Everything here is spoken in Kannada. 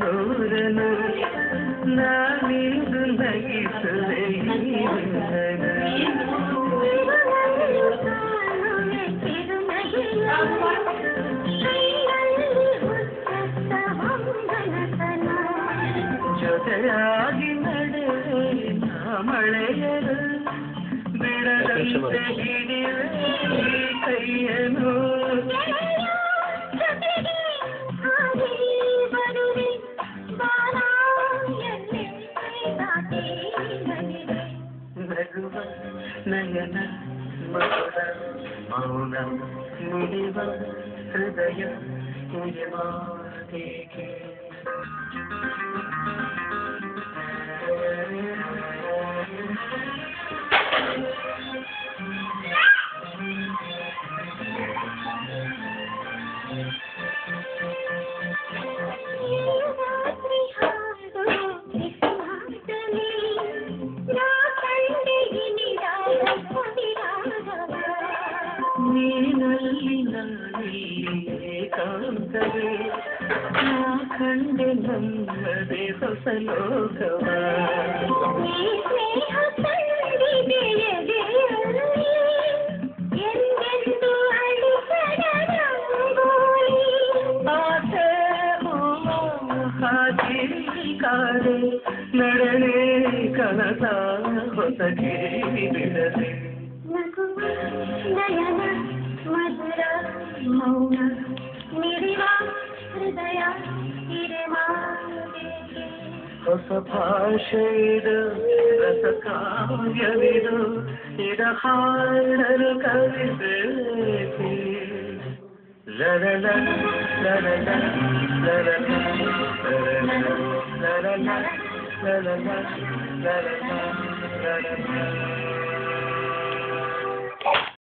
ನೂರನು ನಾನಿಂದು ನಗಿಸುವೆ ಜೊತೆಯಾಗಿ ನಡೆವೆ ಮಳೆಯರು ಬಿಡದಂತೆ ಹಿಡಿಯುವೆ ಕೈಯನು ನಗುವ ನಯನ ಮಧುರ ಮೌನ ನುಡಿವ ಹೃದಯ ಉಯಮಾದೇಕೆ ನೀನಲ್ಲಿ ನಲ್ಲಿ ಏಕಾಂತವೇ ನಾ ಕಂಡೆ ನಮ್ಮದೇ ಹೊಸ ಲೋಕವ ಆಸೆ ಹಾಕಿ ಕಾಡೆ ನಡನೆ ಕನಸ ಹೊಸಗೆ ಬಿಡದೆ ನಯನ ಮಧುರ ಮೌನ ಮಿಡಿವ ಹೃದಯ ಹೊಸ ಭಾಷೆಯಿದು ರಸ ಕಾವ್ಯವಿದು ಇದ ಹಾಡಲು ಕವಿಬೇಕು ಲರಲ ಲರಲ ಲರಲ ಲರಲ ಲರಲ ಲರಲ ಲರಲ ಲರಲ